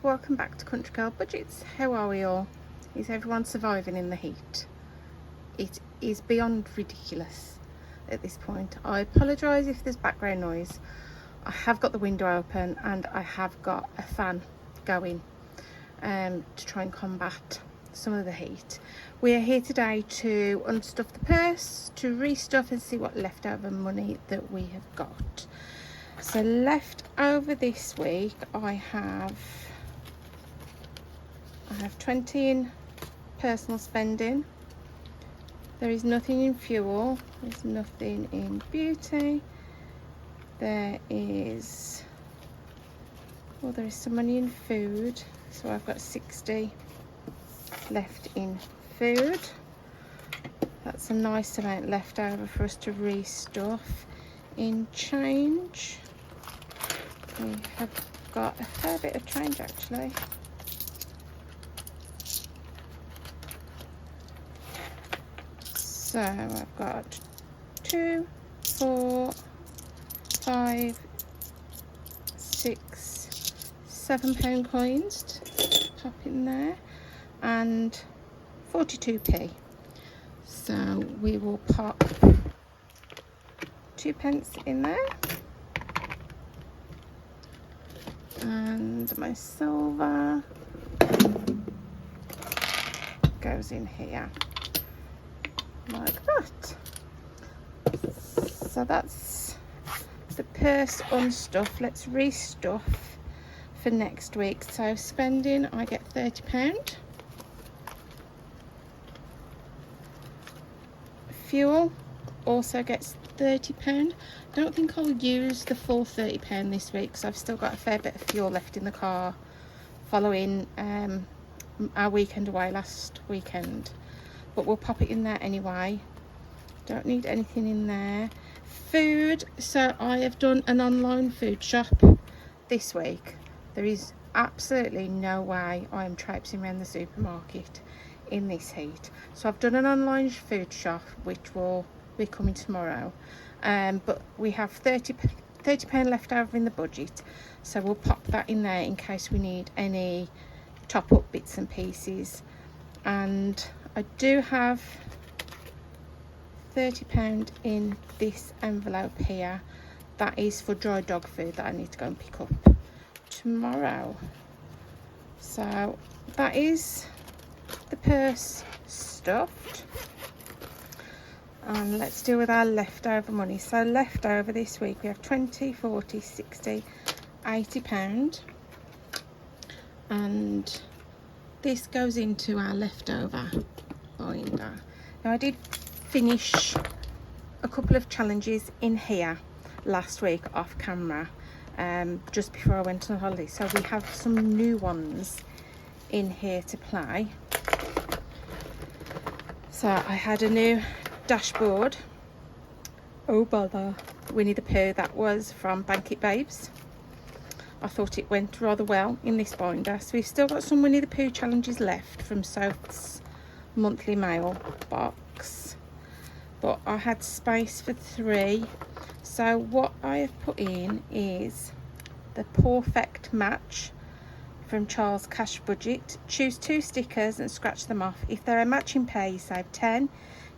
welcome back to Country Girl Budgets. How are we all? Is everyone surviving in the heat? It is beyond ridiculous at this point. I apologise if there's background noise. I have got the window open and I have got a fan going to try and combat some of the heat. We are here today to unstuff the purse, to restuff and see what leftover money that we have got. So left over this week I have 20 in personal spending. There is nothing in fuel, there's nothing in beauty. There is some money in food, so I've got 60 left in food. That's a nice amount left over for us to restuff. In change, we have got a fair bit of change actually. So I've got 2, 4, 5, 6, £7 coins to pop in there, and 42p. So we will pop 2p in there, and my silver goes in here like that. So that's the purse unstuff. Let's restuff for next week. So spending, I get £30. Fuel also gets £30. Don't think I'll use the full £30 this week because I've still got a fair bit of fuel left in the car following our weekend away last weekend, but we'll pop it in there anyway. Don't need anything in there. Food, so I have done an online food shop this week. There is absolutely no way I am traipsing around the supermarket in this heat, so I've done an online food shop which will be coming tomorrow, but we have £30 left over in the budget, so we'll pop that in there in case we need any top up bits and pieces. And I do have £30 in this envelope here. That is for dry dog food that I need to go and pick up tomorrow. So that is the purse stuffed, and let's deal with our leftover money. So leftover this week we have 20, 40, 60, £80, and this goes into our leftover binder. Now I did finish a couple of challenges in here last week off camera, just before I went on holiday, so we have some new ones in here to play. So I had a new dashboard, oh bother, Winnie the Pooh. That was from Blanket Babes. I thought it went rather well in this binder. So we've still got some Winnie the Pooh challenges left from South's monthly mail box, but I had space for 3. So what I have put in is the Perfect Match from Charles Cash Budget. Choose 2 stickers and scratch them off. If they're a matching pair, you save 10.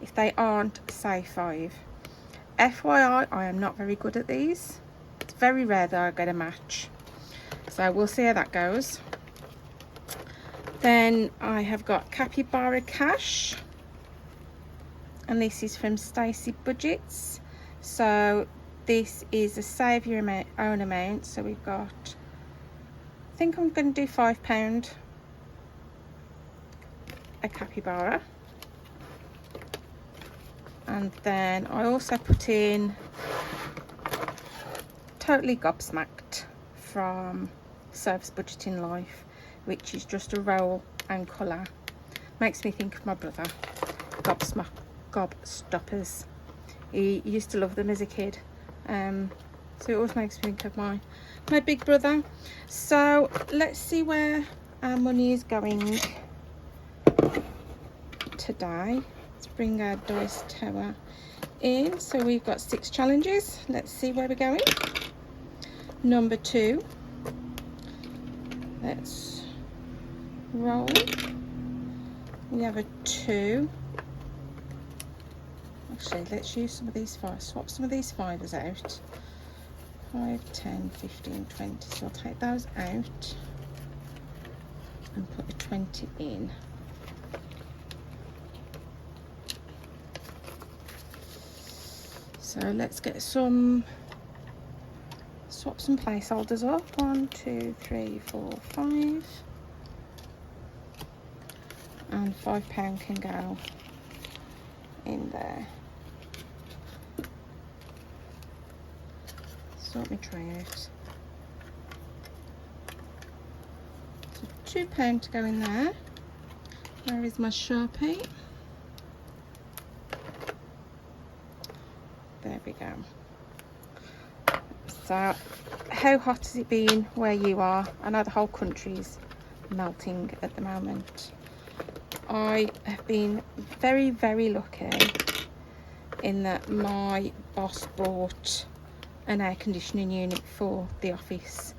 If they aren't, save 5. FYI, I am not very good at these. It's very rare that I get a match, so we'll see how that goes. Then I have got Capybara Cash, and this is from Stacey Budgets. So this is a save your own amount. So we've got, I think I'm going to do £5 a capybara, and then I also put in Totally Gobsmacked from Service Budgeting Life, which is just a roll and colour. Makes me think of my brother, Gobstoppers. He used to love them as a kid, so it always makes me think of my big brother. So let's see where our money is going today. Let's bring our dice tower in. So we've got 6 challenges. Let's see where we're going. Number 2. Let's roll. We have a 2. Actually, let's use some of these 5. Swap some of these 5s out. 5, 10, 15, 20. So I'll take those out and put a 20 in. So let's get some, swap some placeholders up. 1, 2, 3, 4, 5. And £5 can go in there. Sort my tray out. So £2 to go in there. Where is my Sharpie? There we go. So how hot has it been where you are? I know the whole country's melting at the moment. I have been very, very lucky in that my boss brought an air conditioning unit for the office.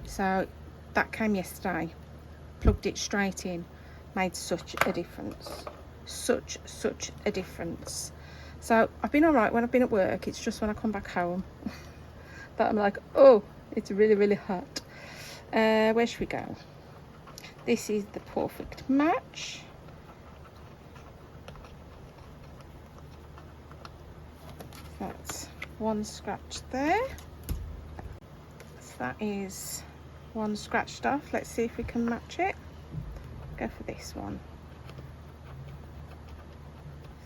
So that came yesterday, plugged it straight in, made such a difference. Such a difference. So I've been all right when I've been at work. It's just when I come back home that I'm like, oh, it's really, really hot. Where should we go? This is the perfect match. That's one scratch there. So that is one scratched off. Let's see if we can match it. Go for this one.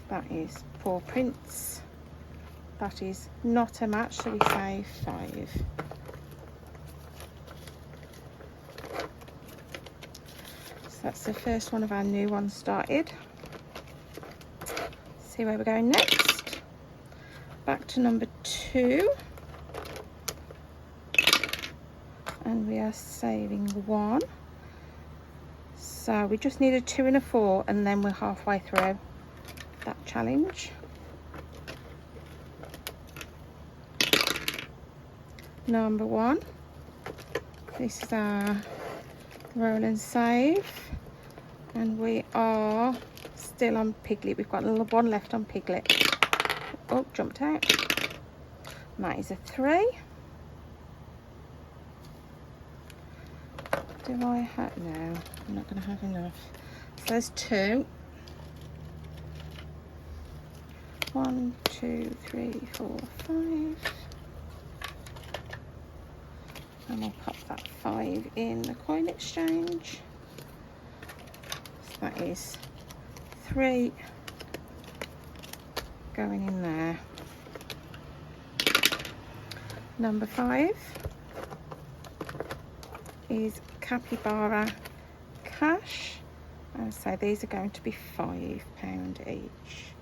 That is Paw Prints. That is not a match, so we say 5. So that's the first one of our new ones started. See where we're going next. Back to number 2. And we are saving 1. So we just need a 2 and a 4, and then we're halfway through that challenge. Number 1. This is our roll and save, and we are still on Piglet. We've got a little one left on Piglet. Oh, jumped out. And that is a 3. Do I have? No, I'm not going to have enough. So there's 2. 1, 2, 3, 4, 5. And we'll pop that 5 in the coin exchange. So that is 3 going in there. Number 5 is Capybara Cash. And so these are going to be £5 each.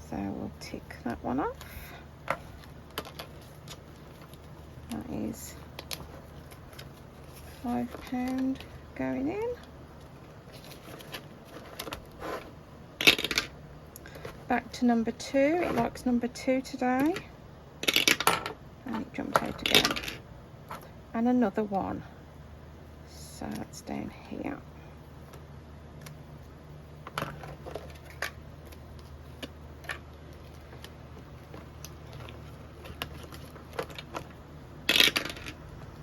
So we'll tick that one off. That is £5 going in. Back to number 2. It likes number 2 today. And it jumped out again. And another 1. So that's down here.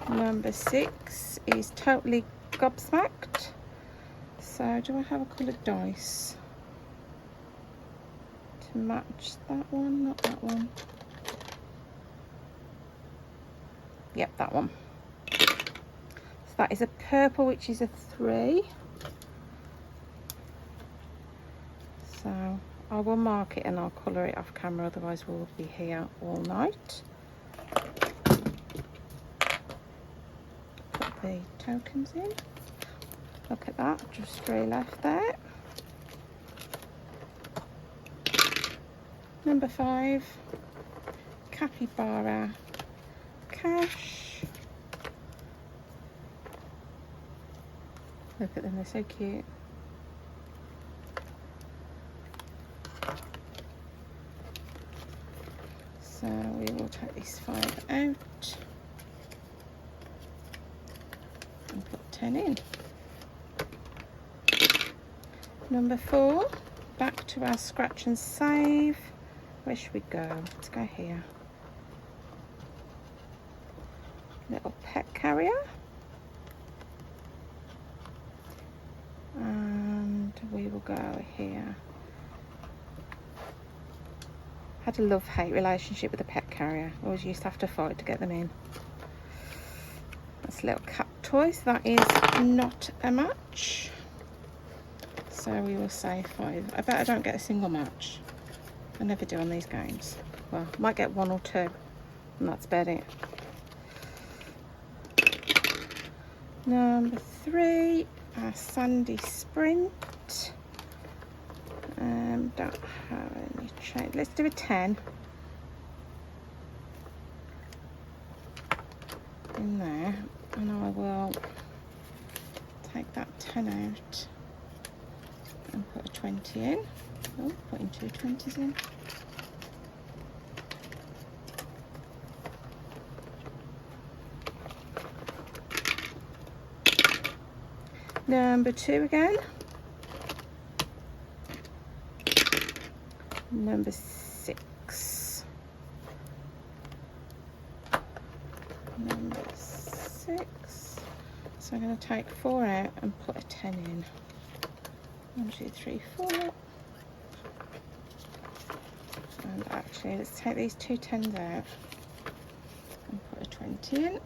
Number 6 is Totally Gobsmacked. So do I have a coloured dice to match that one? Not that one. Yep, that one. So that is a purple, which is a 3. So I will mark it and I'll colour it off camera, otherwise we'll be here all night. Put the tokens in. Look at that, just 3 left there. Number 5, Capybara Cash. Look at them, they're so cute. So we will take this 5 out and put 10 in. Number 4, back to our scratch and save. Where should we go? Let's go here. Little pet carrier. And we will go here. Had a love-hate relationship with the pet carrier. Always used to have to fight to get them in. That's a little cat toy, so that is not a match. So we will say 5. I bet I don't get a single match. I never do on these games. Well, might get 1 or 2, and that's about it. Number 3, our Sandy Sprint. Don't have any change. Let's do a 10 in there, and I will take that 10 out and put a 20 in. Oh, putting 2 20s in. Number 2 again. Number 6. Number 6. So I'm going to take 4 out and put a 10 in. 1, 2, 3, 4. And actually, let's take these 2 10s out and put a 20 in.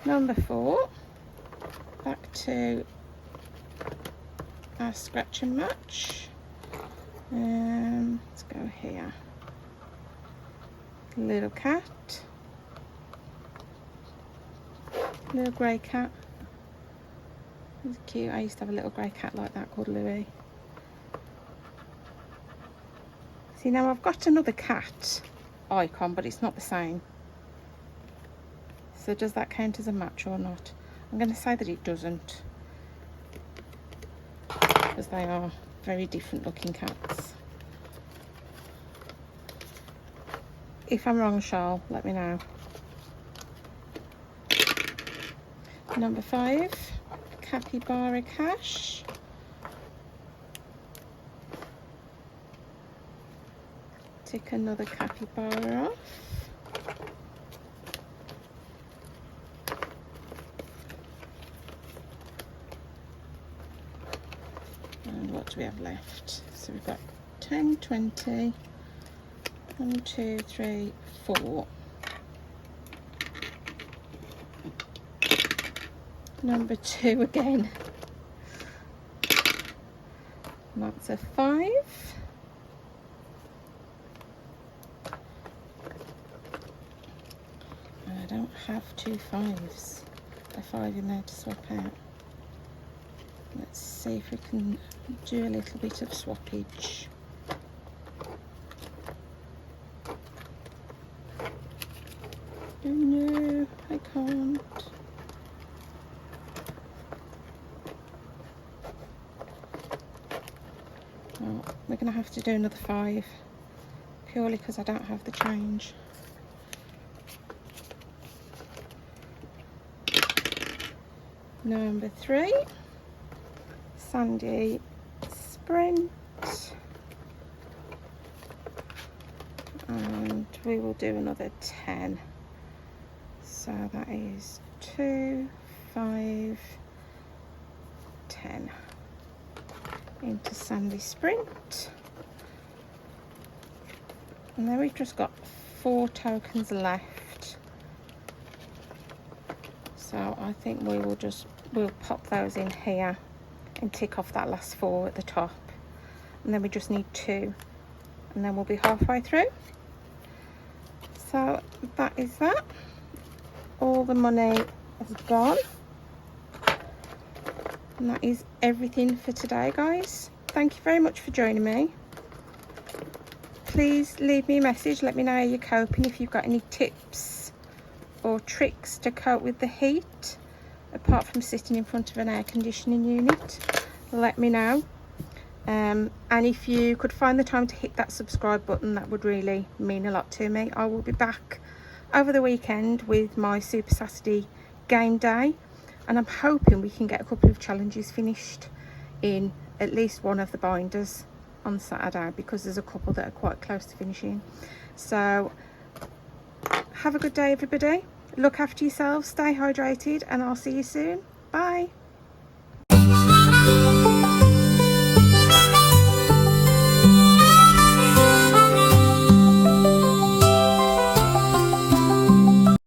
Number 4. Back to our scratch and match. Let's go here. Little cat. Little grey cat. It's cute. I used to have a little grey cat like that called Louis. See, now I've got another cat icon, but it's not the same. So does that count as a match or not? I'm going to say that it doesn't, because they are very different looking cats. If I'm wrong, Charles, let me know. Number 5, Capybara Cash. Take another capybara off. And what do we have left? So we've got 10, 20, 1, 2, 3, 4. Number 2 again. That's a 5. I don't have 2 5s. A 5 in there to swap out. Let's see if we can do a little bit of swappage. Oh no, I can't. Oh, we're going to have to do another 5, purely because I don't have the change. Number 3, Sandy Sprint, and we will do another 10. So that is 2, 5, 10 into Sandy Sprint, and then we've just got 4 tokens left. So I think we'll pop those in here and tick off that last 4 at the top, and then we just need 2, and then we'll be halfway through. So that is that. All the money is gone, and that is everything for today, guys. Thank you very much for joining me. Please leave me a message, let me know how you're coping, if you've got any tips or tricks to cope with the heat apart from sitting in front of an air conditioning unit. Let me know, and if you could find the time to hit that subscribe button, that would really mean a lot to me. I will be back over the weekend with my Super Saturday game day, and I'm hoping we can get a couple of challenges finished in at least one of the binders on Saturday, because there's a couple that are quite close to finishing. So have a good day everybody, look after yourselves, stay hydrated, and I'll see you soon. Bye.